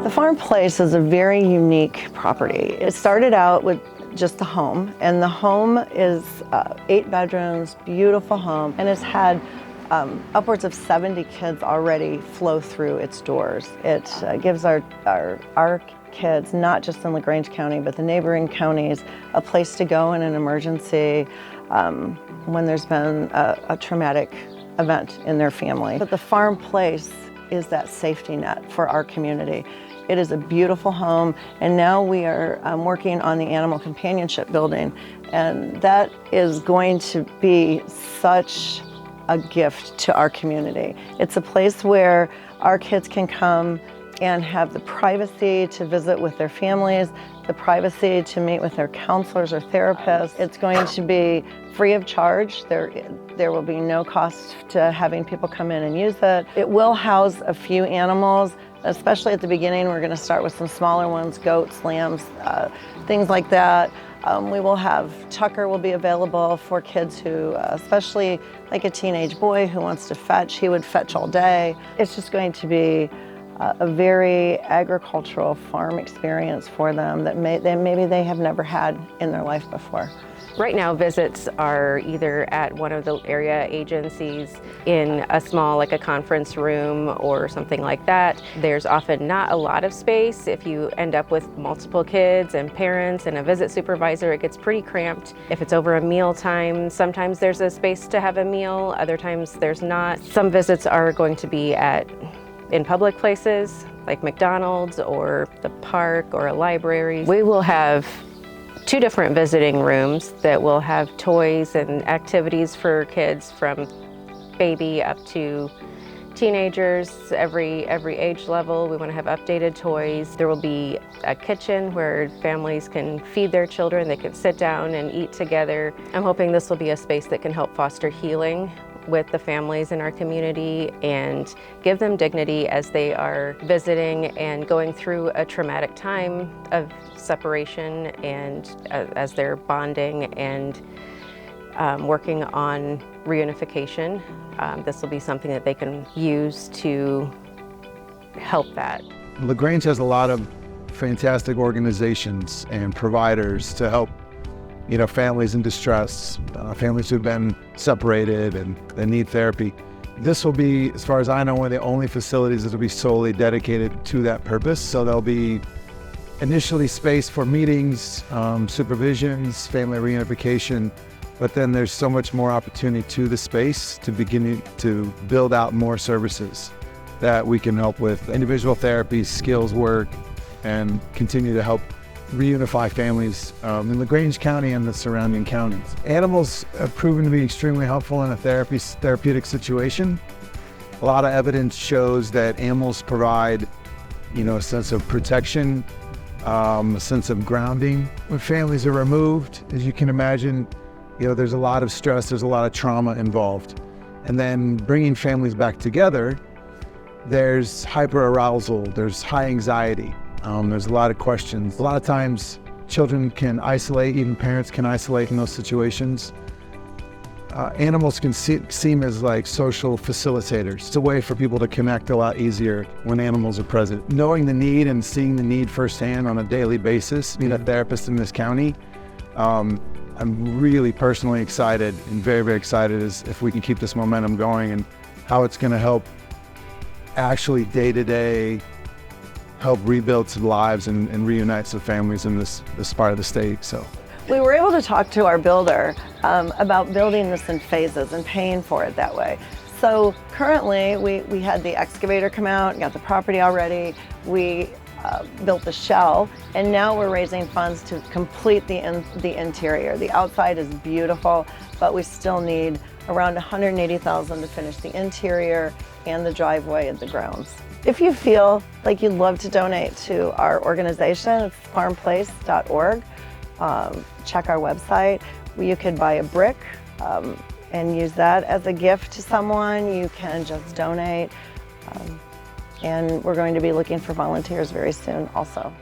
The farm place is a very unique property. It started out with just the home, and the home is 8 bedrooms, beautiful home, and it's had upwards of 70 kids already flow through its doors. It gives our kids, not just in LaGrange County, but the neighboring counties, a place to go in an emergency when there's been a traumatic event in their family. But the farm place is that safety net for our community. It is a beautiful home, and now we are working on the animal companionship building, and that is going to be such a gift to our community. It's a place where our kids can come and have the privacy to visit with their families, the privacy to meet with their counselors or therapists. It's going to be free of charge. There will be no cost to having people come in and use it. It will house a few animals, especially at the beginning. We're going to start with some smaller ones, goats, lambs, things like that. We will have Tucker will be available for kids who, especially like a teenage boy who wants to fetch, he would fetch all day. It's just going to be a very agricultural farm experience for them that maybe they have never had in their life before. Right now, visits are either at one of the area agencies in a small, like a conference room or something like that. There's often not a lot of space. If you end up with multiple kids and parents and a visit supervisor, it gets pretty cramped. If it's over a meal time, sometimes there's a space to have a meal, other times there's not. Some visits are going to be in public places like McDonald's or the park or a library. We will have 2 different visiting rooms that will have toys and activities for kids from baby up to teenagers, every age level. We want to have updated toys. There will be a kitchen where families can feed their children. They can sit down and eat together. I'm hoping this will be a space that can help foster healing with the families in our community and give them dignity as they are visiting and going through a traumatic time of separation, and as they're bonding and working on reunification. This will be something that they can use to help that. LaGrange has a lot of fantastic organizations and providers to help families in distress, families who've been separated and they need therapy. This will be, as far as I know, one of the only facilities that will be solely dedicated to that purpose. So there'll be initially space for meetings, supervisions, family reunification, but then there's so much more opportunity to the space to begin to build out more services that we can help with individual therapy, skills work, and continue to help reunify families in LaGrange County and the surrounding counties. Animals have proven to be extremely helpful in a therapeutic situation. A lot of evidence shows that animals provide, a sense of protection, a sense of grounding. When families are removed, as you can imagine, there's a lot of stress, there's a lot of trauma involved. And then bringing families back together, there's hyperarousal, there's high anxiety. There's a lot of questions. A lot of times children can isolate, even parents can isolate in those situations. Animals can seem as like social facilitators. It's a way for people to connect a lot easier when animals are present. Knowing the need and seeing the need firsthand on a daily basis, being a therapist in this county, I'm really personally excited and very, very excited as if we can keep this momentum going and how it's going to help actually day-to-day help rebuild some lives and reunite some families in this part of the state. So we were able to talk to our builder about building this in phases and paying for it that way. So currently we had the excavator come out and got the property already. We built the shell, and now we're raising funds to complete the interior. The outside is beautiful, but we still need around $180,000 to finish the interior and the driveway and the grounds. If you feel like you'd love to donate to our organization, it's farmplace.org. Check our website. You could buy a brick and use that as a gift to someone. You can just donate. And we're going to be looking for volunteers very soon also.